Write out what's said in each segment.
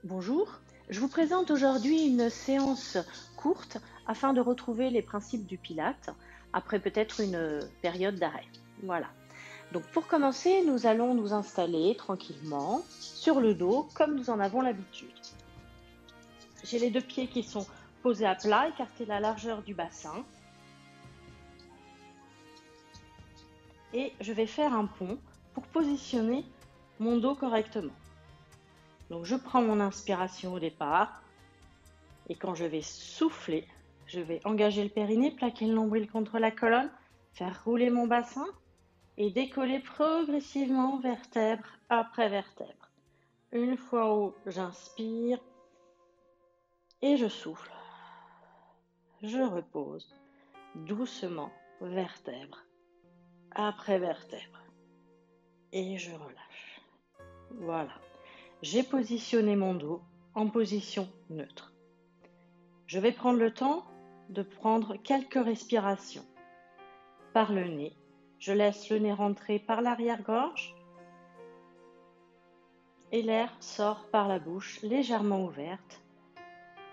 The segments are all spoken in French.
Bonjour, je vous présente aujourd'hui une séance courte afin de retrouver les principes du Pilate après peut-être une période d'arrêt. Voilà. Donc pour commencer, nous allons nous installer tranquillement sur le dos comme nous en avons l'habitude. J'ai les deux pieds qui sont posés à plat, écartés la largeur du bassin. Et je vais faire un pont pour positionner mon dos correctement. Donc je prends mon inspiration au départ et quand je vais souffler, je vais engager le périnée, plaquer le nombril contre la colonne, faire rouler mon bassin et décoller progressivement vertèbre après vertèbre. Une fois haut, j'inspire et je souffle. Je repose doucement vertèbre après vertèbre et je relâche. Voilà. J'ai positionné mon dos en position neutre. Je vais prendre le temps de prendre quelques respirations. Par le nez, je laisse le nez rentrer par l'arrière-gorge et l'air sort par la bouche légèrement ouverte,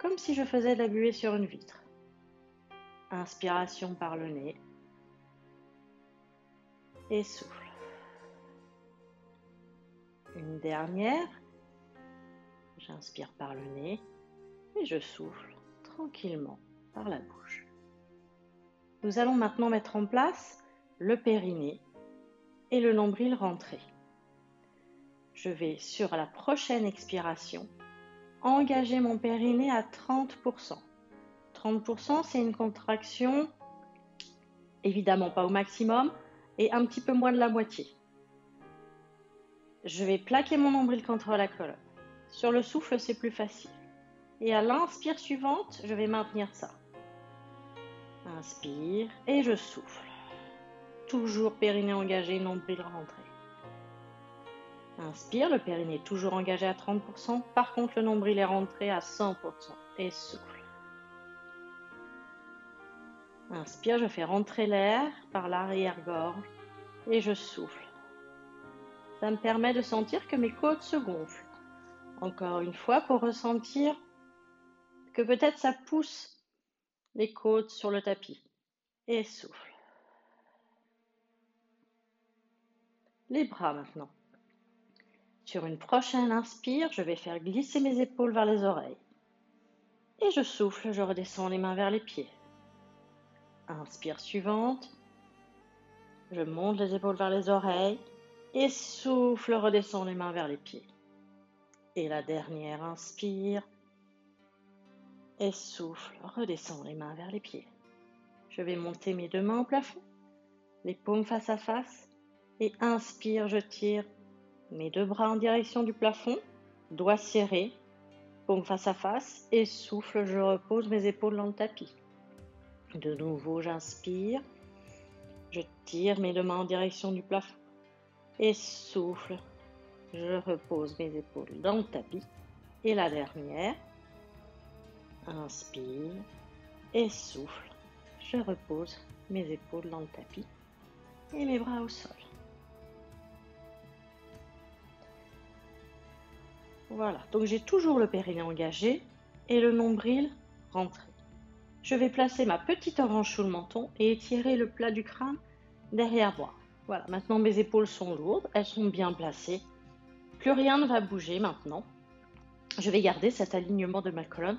comme si je faisais de la buée sur une vitre. Inspiration par le nez et souffle. Une dernière. J'inspire par le nez et je souffle tranquillement par la bouche. Nous allons maintenant mettre en place le périnée et le nombril rentré. Je vais, sur la prochaine expiration, engager mon périnée à 30%. 30%, c'est une contraction, évidemment pas au maximum, et un petit peu moins de la moitié. Je vais plaquer mon nombril contre la colonne. Sur le souffle, c'est plus facile. Et à l'inspire suivante, je vais maintenir ça. Inspire et je souffle. Toujours périnée engagé, nombril rentré. Inspire, le périnée toujours engagé à 30%. Par contre, le nombril est rentré à 100% et souffle. Inspire, je fais rentrer l'air par l'arrière-gorge et je souffle. Ça me permet de sentir que mes côtes se gonflent. Encore une fois, pour ressentir que peut-être ça pousse les côtes sur le tapis. Et souffle. Les bras maintenant. Sur une prochaine inspire, je vais faire glisser mes épaules vers les oreilles. Et je souffle, je redescends les mains vers les pieds. Inspire suivante. Je monte les épaules vers les oreilles. Et souffle, redescends les mains vers les pieds. Et la dernière, inspire. Et souffle, redescends les mains vers les pieds. Je vais monter mes deux mains au plafond, les paumes face à face. Et inspire, je tire mes deux bras en direction du plafond, doigts serrés, paumes face à face. Et souffle, je repose mes épaules dans le tapis. De nouveau, j'inspire. Je tire mes deux mains en direction du plafond. Et souffle, je repose mes épaules dans le tapis. Et la dernière, inspire et souffle. Je repose mes épaules dans le tapis et mes bras au sol. Voilà, donc j'ai toujours le périnée engagé et le nombril rentré. Je vais placer ma petite orange sous le menton et étirer le plat du crâne derrière moi. Voilà, maintenant mes épaules sont lourdes, elles sont bien placées. Plus rien ne va bouger maintenant. Je vais garder cet alignement de ma colonne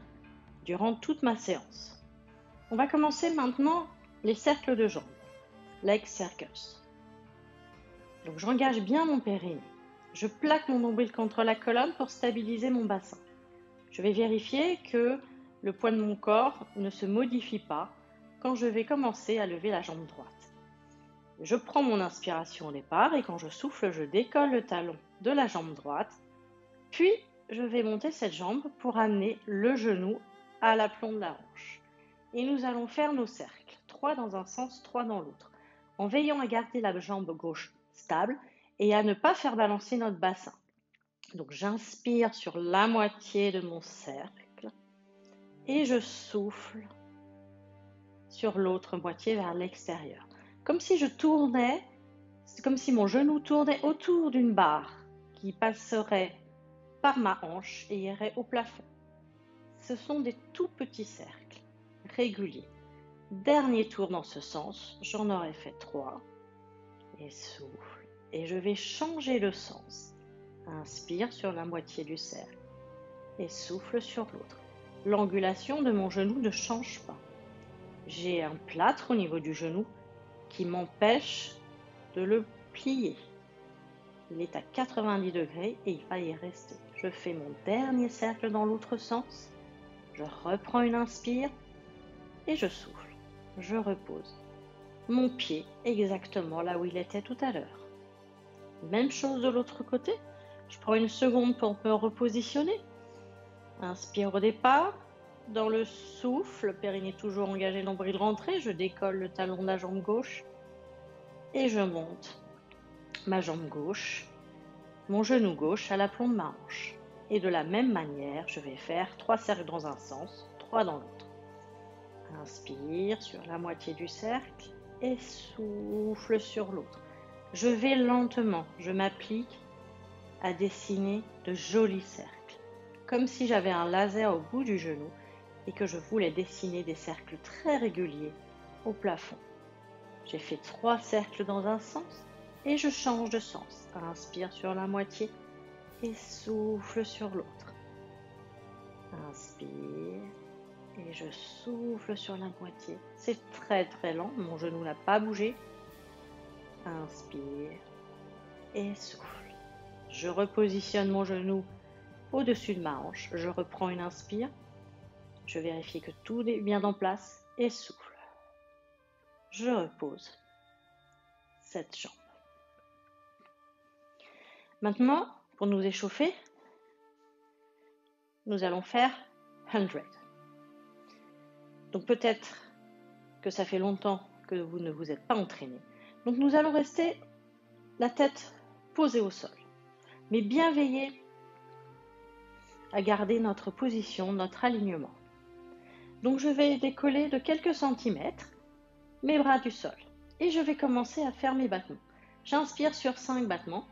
durant toute ma séance. On va commencer maintenant les cercles de jambes, leg circles. Donc j'engage bien mon périnée. Je plaque mon nombril contre la colonne pour stabiliser mon bassin. Je vais vérifier que le poids de mon corps ne se modifie pas quand je vais commencer à lever la jambe droite. Je prends mon inspiration au départ et quand je souffle, je décolle le talon de la jambe droite. Puis, je vais monter cette jambe pour amener le genou à l'aplomb de la hanche. Et nous allons faire nos cercles, 3 dans un sens, 3 dans l'autre, en veillant à garder la jambe gauche stable et à ne pas faire balancer notre bassin. Donc j'inspire sur la moitié de mon cercle et je souffle sur l'autre moitié vers l'extérieur. Comme si je tournais, c'est comme si mon genou tournait autour d'une barre qui passerait par ma hanche et irai au plafond. Ce sont des tout petits cercles, réguliers. Dernier tour dans ce sens, j'en aurai fait 3. Et souffle. Et je vais changer le sens. Inspire sur la moitié du cercle et souffle sur l'autre. L'angulation de mon genou ne change pas. J'ai un plâtre au niveau du genou qui m'empêche de le plier. Il est à 90 degrés et il va y rester. Je fais mon dernier cercle dans l'autre sens. Je reprends une inspire et je souffle. Je repose. Mon pied exactement là où il était tout à l'heure. Même chose de l'autre côté. Je prends une seconde pour me repositionner. Inspire au départ. Dans le souffle, périnée toujours engagé, nombril rentré, je décolle le talon de la jambe gauche et je monte ma jambe gauche, mon genou gauche à l'aplomb de ma hanche. Et de la même manière, je vais faire 3 cercles dans un sens, 3 dans l'autre. Inspire sur la moitié du cercle et souffle sur l'autre. Je vais lentement, je m'applique à dessiner de jolis cercles, comme si j'avais un laser au bout du genou et que je voulais dessiner des cercles très réguliers au plafond. J'ai fait 3 cercles dans un sens et je change de sens. Inspire sur la moitié et souffle sur l'autre. Inspire et je souffle sur la moitié. C'est très très lent, mon genou n'a pas bougé. Inspire et souffle. Je repositionne mon genou au-dessus de ma hanche. Je reprends une inspire. Je vérifie que tout est bien en place et souffle. Je repose cette jambe. Maintenant, pour nous échauffer, nous allons faire 100. Donc peut-être que ça fait longtemps que vous ne vous êtes pas entraîné. Donc nous allons rester la tête posée au sol, mais bien veiller à garder notre position, notre alignement. Donc je vais décoller de quelques centimètres mes bras du sol et je vais commencer à faire mes battements. J'inspire sur 5 battements.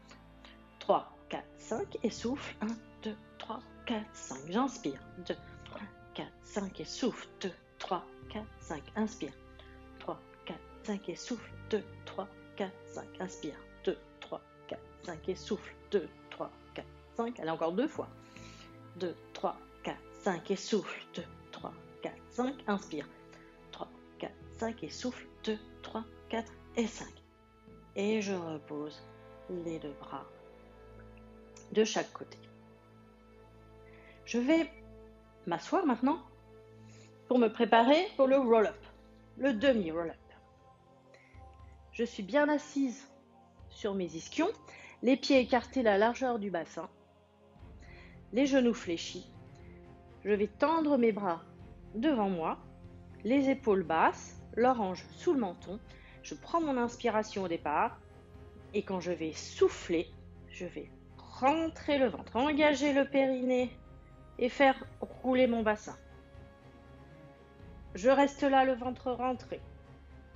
3, 4, 5 et souffle. 1, 2, 3, 4, 5. J'inspire. 2, 3, 4, 5 et souffle. 2, 3, 4, 5. Inspire. 3, 4, 5 et souffle. 2, 3, 4, 5. Inspire. 2, 3, 4, 5 et souffle. 2, 3, 4, 5. Allez, encore 2 fois. 2, 3, 4, 5 et souffle. 2, 3, 4, 5. Inspire. 3, 4, 5 et souffle. 2, 3, 4 et 5. Et je repose les 2 bras de chaque côté. Je vais m'asseoir maintenant pour me préparer pour le roll-up, le demi-roll-up. Je suis bien assise sur mes ischions, les pieds écartés la largeur du bassin, les genoux fléchis. Je vais tendre mes bras devant moi, les épaules basses, l'orange sous le menton. Je prends mon inspiration au départ et quand je vais souffler, je vais rentrer le ventre, engager le périnée et faire rouler mon bassin. Je reste là, le ventre rentré.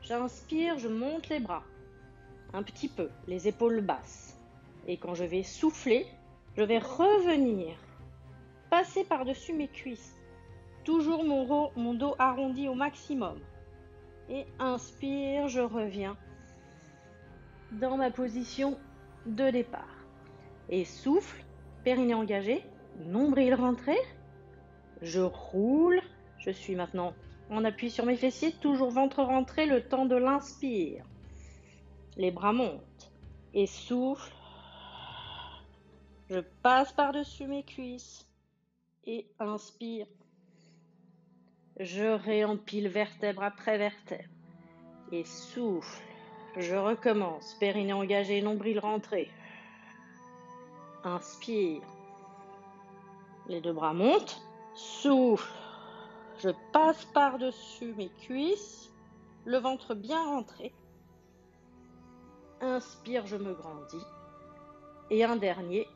J'inspire, je monte les bras, un petit peu, les épaules basses. Et quand je vais souffler, je vais revenir, passer par-dessus mes cuisses. Toujours mon dos arrondi au maximum. Et inspire, je reviens dans ma position de départ. Et souffle, périnée engagé, nombril rentré. Je roule, je suis maintenant en appui sur mes fessiers, toujours ventre rentré, le temps de l'inspire. Les bras montent et souffle. Je passe par-dessus mes cuisses et inspire. Je réempile vertèbre après vertèbre et souffle. Je recommence, périnée engagé, nombril rentré. Inspire. Les 2 bras montent. Souffle. Je passe par-dessus mes cuisses, le ventre bien rentré. Inspire, je me grandis. Et un dernier,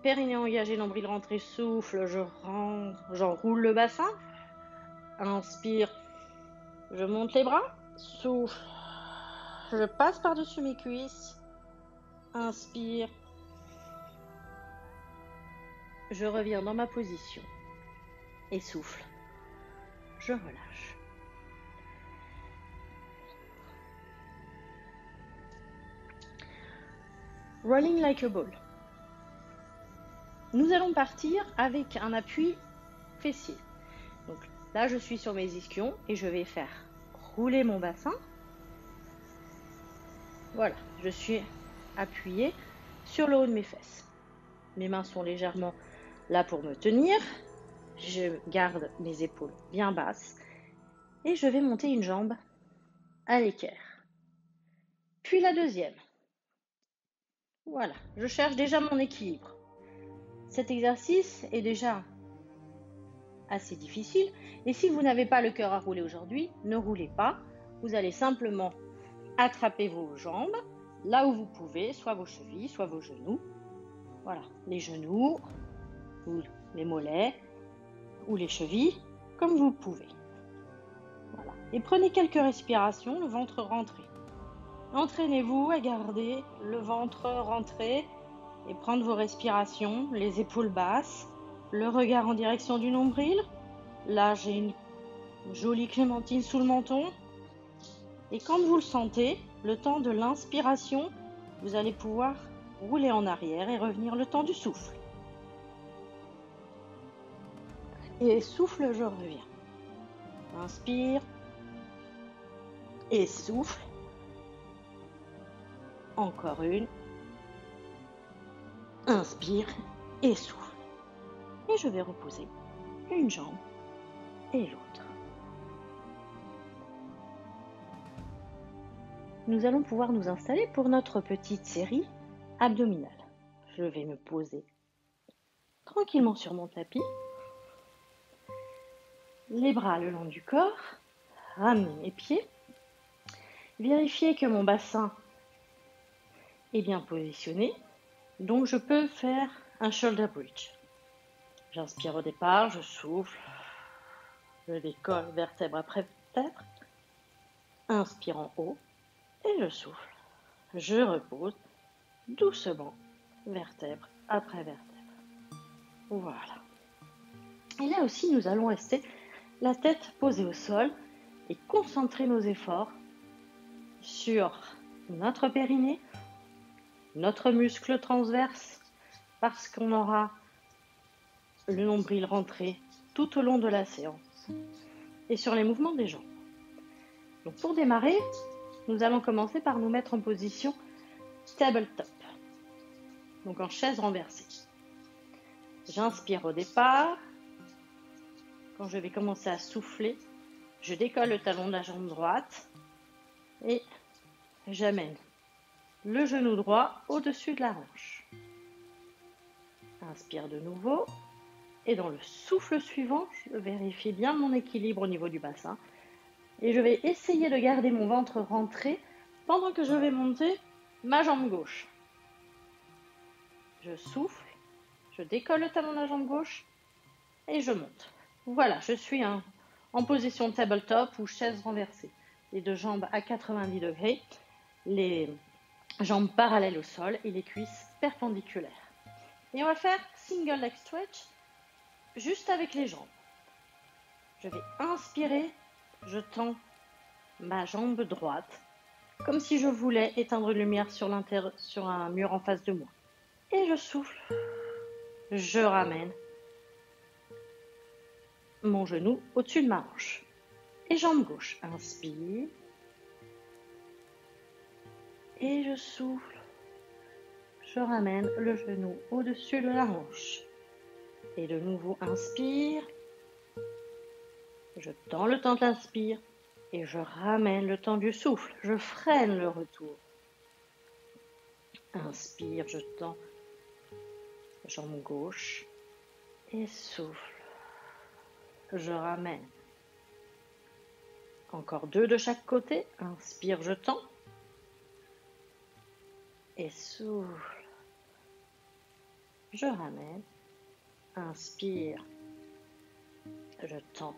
périnée engagé, nombril rentré, souffle, j'enroule le bassin. Inspire, je monte les bras. Souffle, je passe par-dessus mes cuisses. Inspire. Je reviens dans ma position et souffle. Je relâche. Rolling like a ball. Nous allons partir avec un appui fessier. Donc là, je suis sur mes ischions et je vais faire rouler mon bassin. Voilà, je suis appuyée sur le haut de mes fesses. Mes mains sont légèrement là pour me tenir. Je garde mes épaules bien basses et je vais monter une jambe à l'équerre. Puis la deuxième. Voilà, je cherche déjà mon équilibre. Cet exercice est déjà assez difficile et si vous n'avez pas le cœur à rouler aujourd'hui, ne roulez pas. Vous allez simplement attraper vos jambes là où vous pouvez, soit vos chevilles, soit vos genoux. Voilà, les genoux ou les mollets ou les chevilles, comme vous pouvez. Voilà. Et prenez quelques respirations, le ventre rentré. Entraînez-vous à garder le ventre rentré et prendre vos respirations, les épaules basses, le regard en direction du nombril. Là, j'ai une jolie clémentine sous le menton. Et quand vous le sentez, le temps de l'inspiration, vous allez pouvoir rouler en arrière et revenir le temps du souffle. Et souffle, je reviens. Inspire et souffle. Encore une. Inspire et souffle. Et je vais reposer une jambe et l'autre. Nous allons pouvoir nous installer pour notre petite série abdominale. Je vais me poser tranquillement sur mon tapis. Les bras le long du corps. Ramener mes pieds. Vérifier que mon bassin est bien positionné. Donc je peux faire un shoulder bridge. J'inspire au départ, je souffle. Je décolle vertèbre après vertèbre. Inspire en haut et je souffle. Je repose doucement, vertèbre après vertèbre. Voilà. Et là aussi, nous allons rester la tête posée au sol et concentrer nos efforts sur notre périnée, notre muscle transverse, parce qu'on aura le nombril rentré tout au long de la séance, et sur les mouvements des jambes. Donc pour démarrer, nous allons commencer par nous mettre en position tabletop, donc en chaise renversée. J'inspire au départ. Quand je vais commencer à souffler, je décolle le talon de la jambe droite et j'amène le genou droit au-dessus de la hanche. Inspire de nouveau et dans le souffle suivant, je vérifie bien mon équilibre au niveau du bassin et je vais essayer de garder mon ventre rentré pendant que je vais monter ma jambe gauche. Je souffle, je décolle le talon de la jambe gauche et je monte. Voilà, je suis en position tabletop ou chaise renversée. Les deux jambes à 90 degrés, les jambes parallèles au sol et les cuisses perpendiculaires. Et on va faire single leg stretch juste avec les jambes. Je vais inspirer, je tends ma jambe droite comme si je voulais éteindre une lumière sur un mur en face de moi. Et je souffle, je ramène mon genou au-dessus de ma hanche. Et jambe gauche, inspire. Et je souffle. Je ramène le genou au-dessus de la hanche. Et de nouveau, inspire. Je tends le temps de l'inspire. Et je ramène le temps du souffle. Je freine le retour. Inspire, je tends. Jambe gauche. Et souffle. Je ramène. Encore deux de chaque côté. Inspire, je tends. Et souffle. Je ramène. Inspire. Je tends.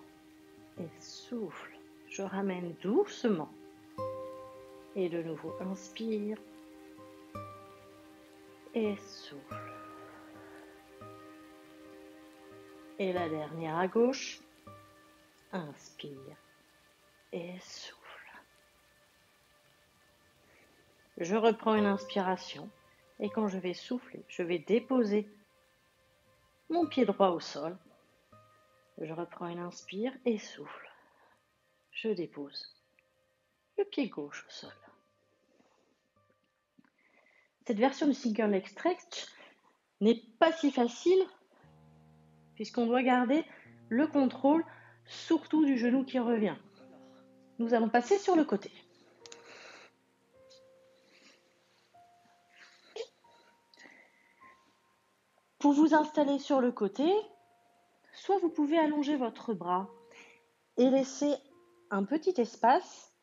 Et souffle. Je ramène doucement. Et de nouveau, inspire. Et souffle. Et la dernière à gauche. Inspire et souffle. Je reprends une inspiration et quand je vais souffler, je vais déposer mon pied droit au sol. Je reprends une inspire et souffle. Je dépose le pied gauche au sol. Cette version de single leg stretch n'est pas si facile puisqu'on doit garder le contrôle surtout du genou qui revient. Nous allons passer sur le côté. Pour vous installer sur le côté, soit vous pouvez allonger votre bras et laisser un petit espace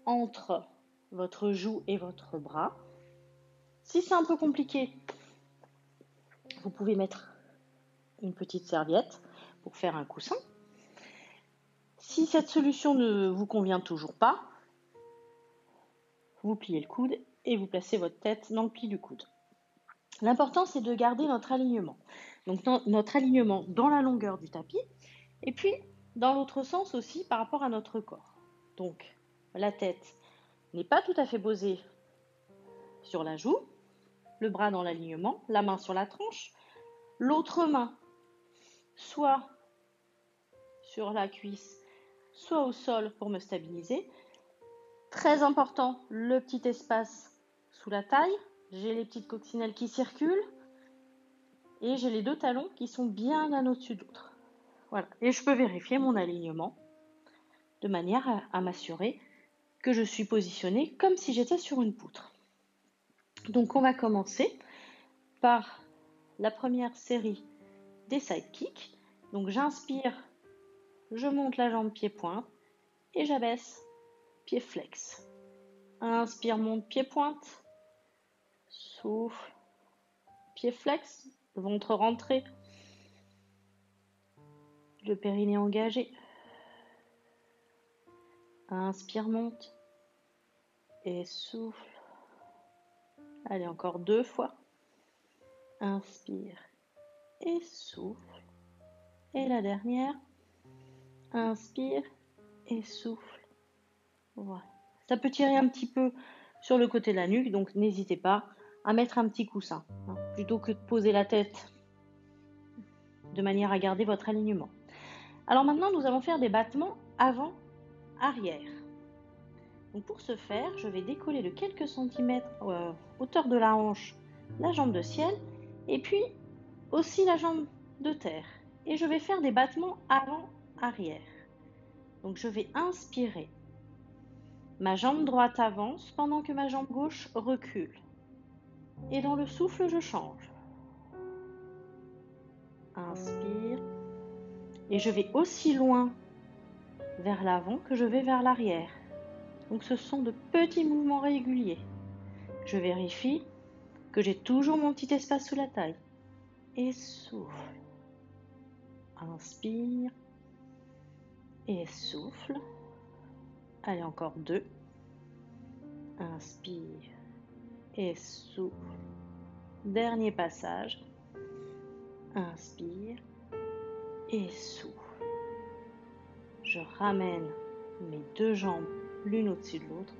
entre votre joue et votre bras. Si c'est un peu compliqué, vous pouvez mettre une petite serviette pour faire un coussin. Si cette solution ne vous convient toujours pas, vous pliez le coude et vous placez votre tête dans le pli du coude. L'important, c'est de garder notre alignement. Donc, notre alignement dans la longueur du tapis et puis dans l'autre sens aussi par rapport à notre corps. Donc, la tête n'est pas tout à fait posée sur la joue, le bras dans l'alignement, la main sur la tranche, l'autre main soit sur la cuisse, soit au sol pour me stabiliser. Très important, le petit espace sous la taille. J'ai les petites coccinelles qui circulent et j'ai les deux talons qui sont bien l'un au-dessus de l'autre. Voilà. Et je peux vérifier mon alignement de manière à m'assurer que je suis positionnée comme si j'étais sur une poutre. Donc on va commencer par la première série des side kicks. Donc j'inspire, je monte la jambe pied-pointe et j'abaisse pied flex. Inspire, monte pied-pointe, souffle, pied flex, ventre rentré, le périnée engagé. Inspire, monte et souffle. Allez, encore 2 fois. Inspire et souffle. Et la dernière. Inspire et souffle. Voilà. Ça peut tirer un petit peu sur le côté de la nuque, donc n'hésitez pas à mettre un petit coussin, plutôt que de poser la tête de manière à garder votre alignement. Alors maintenant, nous allons faire des battements avant-arrière. Donc pour ce faire, je vais décoller de quelques centimètres hauteur de la hanche la jambe de ciel et puis aussi la jambe de terre. Et je vais faire des battements avant-arrière. Donc je vais inspirer. Ma jambe droite avance pendant que ma jambe gauche recule. Et dans le souffle, je change. Inspire. Et je vais aussi loin vers l'avant que je vais vers l'arrière. Donc ce sont de petits mouvements réguliers. Je vérifie que j'ai toujours mon petit espace sous la taille. Et souffle. Inspire. Et souffle. Allez, encore 2. Inspire. Et souffle. Dernier passage. Inspire. Et souffle. Je ramène mes 2 jambes l'une au-dessus de l'autre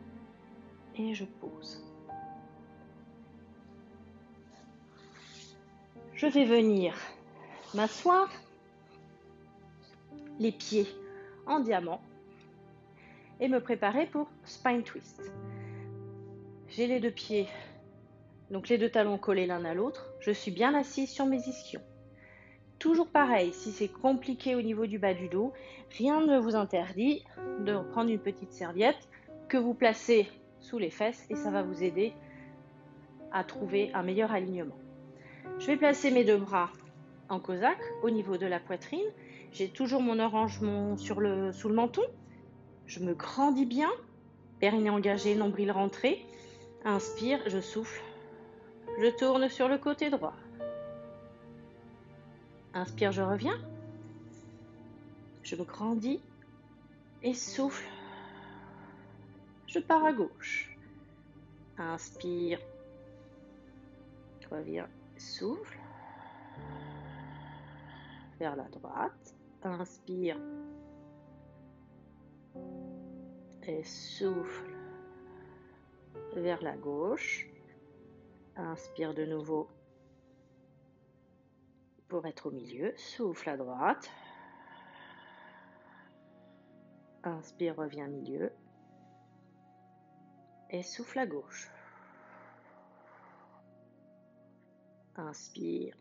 et je pose. Je vais venir m'asseoir, les pieds en diamant et me préparer pour spine twist. J'ai les 2 pieds, donc les 2 talons collés l'un à l'autre. Je suis bien assise sur mes ischions. Toujours pareil, si c'est compliqué au niveau du bas du dos, rien ne vous interdit de prendre une petite serviette que vous placez sous les fesses et ça va vous aider à trouver un meilleur alignement. Je vais placer mes 2 bras en cosaque au niveau de la poitrine. J'ai toujours mon arrangement sous le menton. Je me grandis bien, périnée engagé, nombril rentré. Inspire, je souffle. Je tourne sur le côté droit. Inspire, je reviens. Je me grandis et souffle. Je pars à gauche. Inspire. Reviens. Souffle. vers la droite. Inspire et souffle vers la gauche. Inspire de nouveau pour être au milieu. Souffle à droite. Inspire, reviens milieu. Et souffle à gauche. Inspire.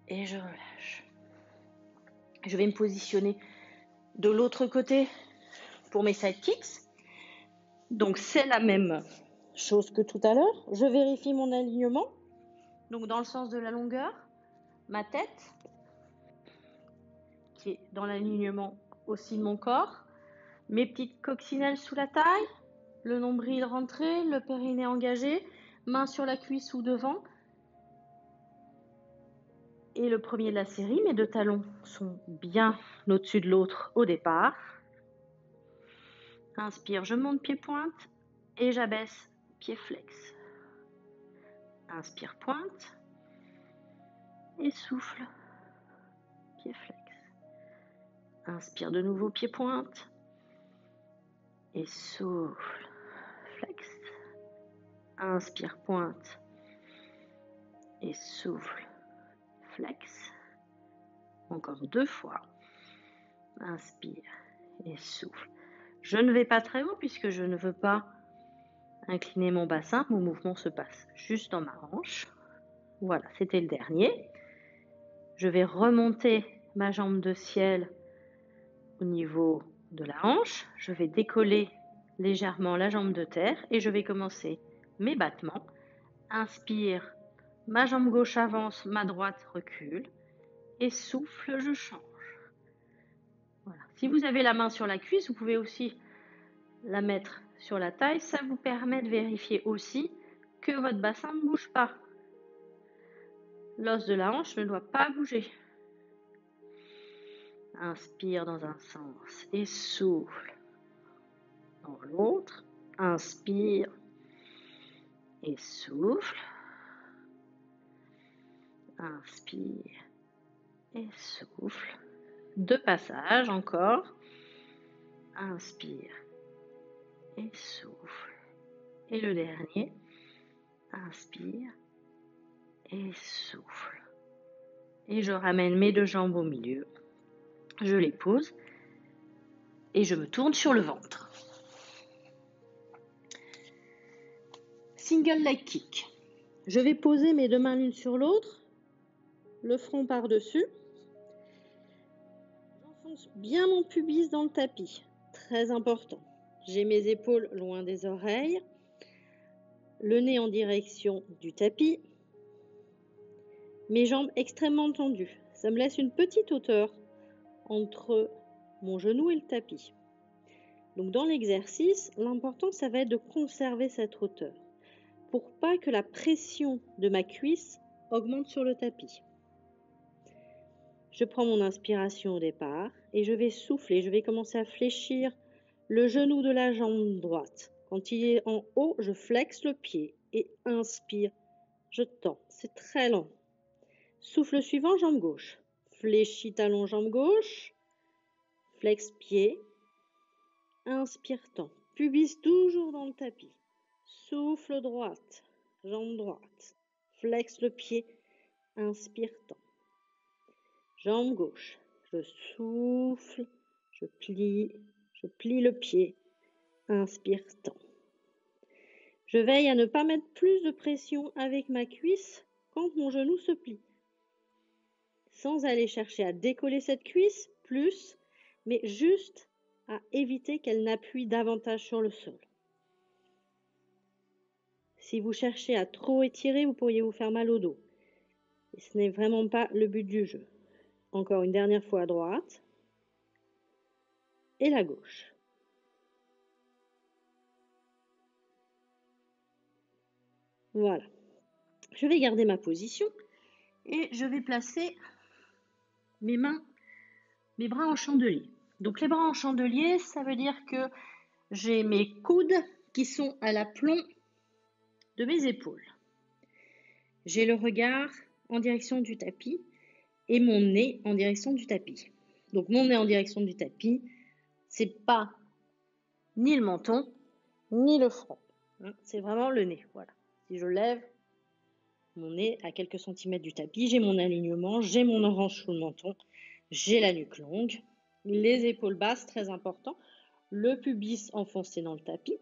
Et je relâche. Je vais me positionner de l'autre côté pour mes side kicks. Donc c'est la même chose que tout à l'heure. Je vérifie mon alignement. Donc dans le sens de la longueur, ma tête qui est dans l'alignement aussi de mon corps, mes petites coccinelles sous la taille, le nombril rentré, le périnée engagé, main sur la cuisse ou devant. Et le premier de la série, mes deux talons sont bien au-dessus de l'autre au départ. Inspire, je monte pied-pointe et j'abaisse pied-flex. Inspire, pointe et souffle, pied-flex. Inspire de nouveau, pied-pointe et souffle, flex. Inspire, pointe et souffle, flex. Encore 2 fois. Inspire et souffle. Je ne vais pas très haut puisque je ne veux pas incliner mon bassin. Mon mouvement se passe juste dans ma hanche. Voilà, c'était le dernier. Je vais remonter ma jambe de ciel au niveau de la hanche. Je vais décoller légèrement la jambe de terre et je vais commencer mes battements. Inspire, ma jambe gauche avance, ma droite recule. Et souffle, je change. Voilà. Si vous avez la main sur la cuisse, vous pouvez aussi la mettre sur la taille. Ça vous permet de vérifier aussi que votre bassin ne bouge pas. L'os de la hanche ne doit pas bouger. Inspire dans un sens et souffle dans l'autre. Inspire et souffle. Inspire et souffle. 2 passages encore. Inspire et souffle. Et le dernier. Inspire et souffle. Et je ramène mes 2 jambes au milieu. Je les pose et je me tourne sur le ventre. Single leg kick. Je vais poser mes 2 mains l'une sur l'autre, le front par-dessus. J'enfonce bien mon pubis dans le tapis, très important. J'ai mes épaules loin des oreilles, le nez en direction du tapis, mes jambes extrêmement tendues. Ça me laisse une petite hauteur entre mon genou et le tapis. Donc dans l'exercice, l'important ça va être de conserver cette hauteur pour pas que la pression de ma cuisse augmente sur le tapis. Je prends mon inspiration au départ et je vais souffler, je vais commencer à fléchir le genou de la jambe droite. Quand il est en haut, je flexe le pied et inspire, je tends, c'est très lent. Souffle suivant, jambe gauche. Fléchis talon, jambe gauche, flex pied, inspire, tend. Pubis toujours dans le tapis. Souffle droite, jambe droite, flex le pied, inspire, tend. Jambe gauche, je souffle, je plie le pied, inspire, tend. Je veille à ne pas mettre plus de pression avec ma cuisse quand mon genou se plie. Sans aller chercher à décoller cette cuisse plus, mais juste à éviter qu'elle n'appuie davantage sur le sol. Si vous cherchez à trop étirer, vous pourriez vous faire mal au dos. Et ce n'est vraiment pas le but du jeu. Encore une dernière fois à droite et la gauche. Voilà. Je vais garder ma position et je vais placer mes bras en chandelier. Donc les bras en chandelier, ça veut dire que j'ai mes coudes qui sont à l'aplomb de mes épaules. J'ai le regard en direction du tapis et mon nez en direction du tapis. Donc mon nez en direction du tapis, c'est pas ni le menton, ni le front. C'est vraiment le nez. Voilà. Si je lève mon nez à quelques centimètres du tapis, j'ai mon alignement, j'ai mon orange sous le menton, j'ai la nuque longue, les épaules basses, très important, le pubis enfoncé dans le tapis,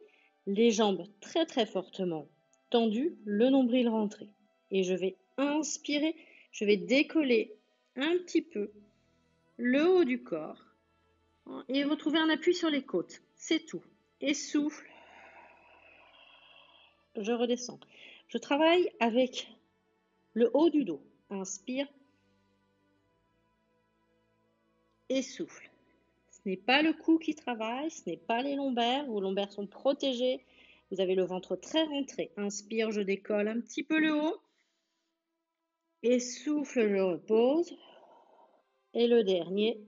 les jambes très très fortement tendues, le nombril rentré. Et je vais inspirer, je vais décoller un petit peu le haut du corps et retrouver un appui sur les côtes. C'est tout. Et souffle. Je redescends. Je travaille avec le haut du dos. Inspire. Et souffle. Ce n'est pas le cou qui travaille, ce n'est pas les lombaires. Vos lombaires sont protégés. Vous avez le ventre très rentré. Inspire, je décolle un petit peu le haut. Et souffle, je repose. Et le dernier.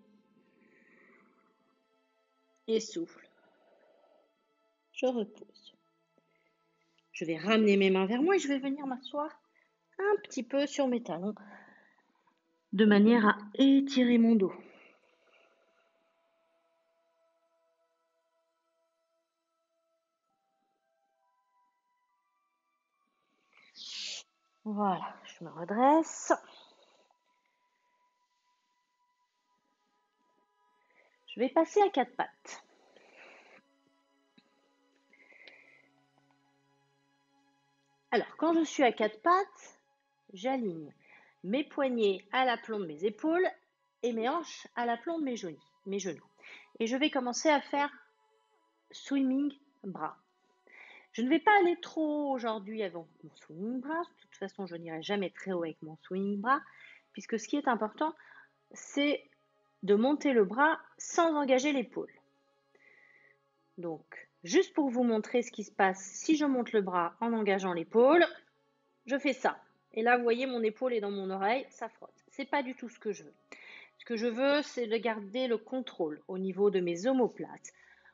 Et souffle. Je repose. Je vais ramener mes mains vers moi et je vais venir m'asseoir un petit peu sur mes talons de manière à étirer mon dos. Voilà, je me redresse. Je vais passer à quatre pattes. Alors, quand je suis à quatre pattes, j'aligne mes poignets à l'aplomb de mes épaules et mes hanches à l'aplomb de mes genoux. Et je vais commencer à faire swimming bras. Je ne vais pas aller trop haut aujourd'hui avec mon swing bras. De toute façon, je n'irai jamais très haut avec mon swing bras, puisque ce qui est important, c'est de monter le bras sans engager l'épaule. Donc, juste pour vous montrer ce qui se passe si je monte le bras en engageant l'épaule, je fais ça. Et là, vous voyez, mon épaule est dans mon oreille, ça frotte. C'est pas du tout ce que je veux. Ce que je veux, c'est de garder le contrôle au niveau de mes omoplates,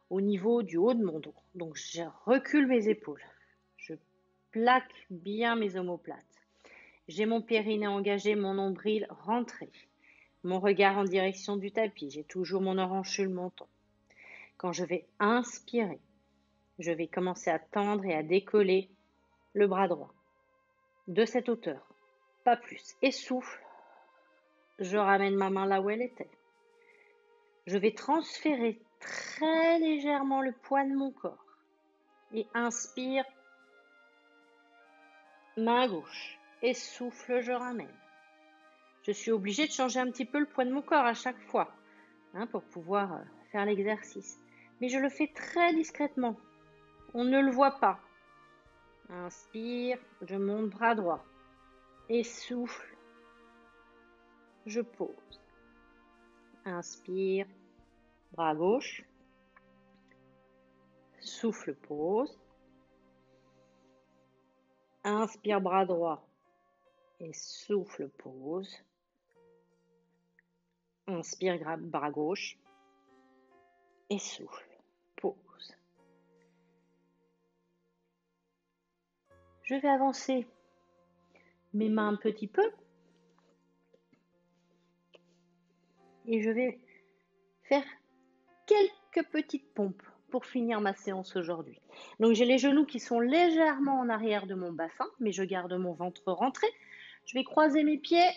au niveau du haut de mon dos. Donc, je recule mes épaules. Je plaque bien mes omoplates. J'ai mon périnée engagé, mon nombril rentré. Mon regard en direction du tapis. J'ai toujours mon orange sur le menton. Quand je vais inspirer, je vais commencer à tendre et à décoller le bras droit de cette hauteur, pas plus. Et souffle, je ramène ma main là où elle était. Je vais transférer très légèrement le poids de mon corps. Et inspire, main gauche. Et souffle, je ramène. Je suis obligée de changer un petit peu le poids de mon corps à chaque fois pour pouvoir faire l'exercice. Mais je le fais très discrètement. On ne le voit pas. Inspire, je monte bras droit. Et souffle, je pose. Inspire, bras gauche. Souffle, pose. Inspire, bras droit. Et souffle, pose. Inspire, bras gauche. Et souffle, pose. Je vais avancer mes mains un petit peu. Et je vais faire quelques petites pompes pour finir ma séance aujourd'hui. Donc j'ai les genoux qui sont légèrement en arrière de mon bassin, mais je garde mon ventre rentré. Je vais croiser mes pieds.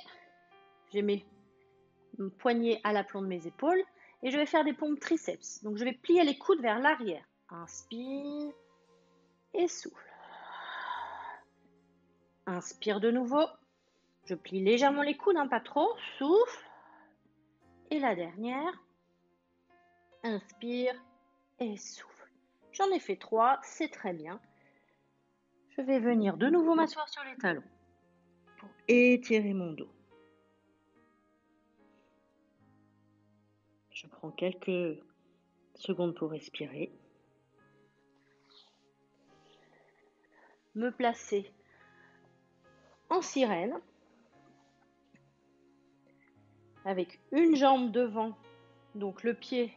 J'ai mes poignets à l'aplomb de mes épaules. Et je vais faire des pompes triceps. Donc je vais plier les coudes vers l'arrière. Inspire et souffle. Inspire de nouveau. Je plie légèrement les coudes, pas trop. Souffle. Et la dernière. Inspire et souffle. J'en ai fait 3, c'est très bien. Je vais venir de nouveau m'asseoir sur les talons pour étirer mon dos. Je prends quelques secondes pour respirer. Me placer en sirène avec une jambe devant, donc le pied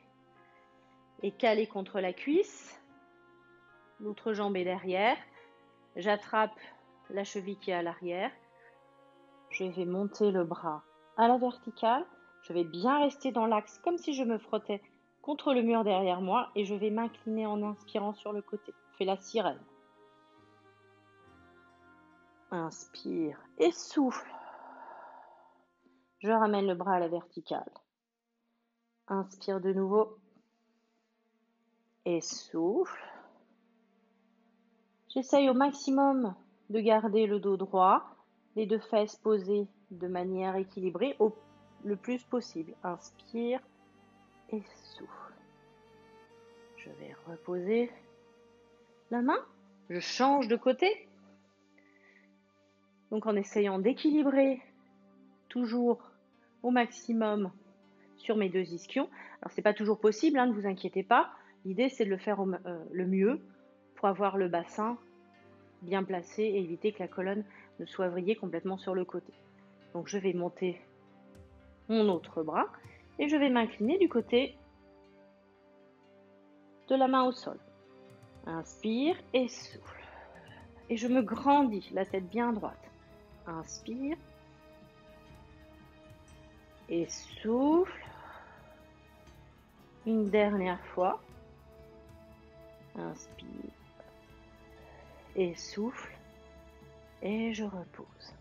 est calé contre la cuisse, l'autre jambe est derrière. J'attrape la cheville qui est à l'arrière. Je vais monter le bras à la verticale. Je vais bien rester dans l'axe comme si je me frottais contre le mur derrière moi et je vais m'incliner en inspirant sur le côté. Je fais la sirène. Inspire et souffle. Je ramène le bras à la verticale. Inspire de nouveau et souffle. J'essaye au maximum de garder le dos droit, les deux fesses posées de manière équilibrée le plus possible. Inspire et souffle. Je vais reposer la main. Je change de côté. Donc en essayant d'équilibrer toujours au maximum sur mes deux ischions. Alors c'est pas toujours possible, ne vous inquiétez pas. L'idée c'est de le faire le mieux pour avoir le bassin bien placé et éviter que la colonne ne soit vrillée complètement sur le côté. Donc je vais monter mon autre bras et je vais m'incliner du côté de la main au sol. Inspire et souffle. Et je me grandis, la tête bien droite. Inspire et souffle. Une dernière fois. Inspire et souffle. Et je repose.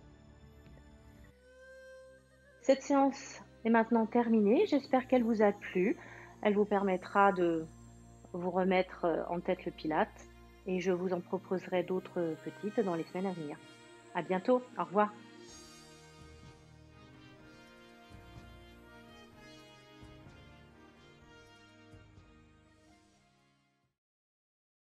Cette séance est maintenant terminée. J'espère qu'elle vous a plu. Elle vous permettra de vous remettre en tête le Pilate. Et je vous en proposerai d'autres petites dans les semaines à venir. À bientôt. Au revoir.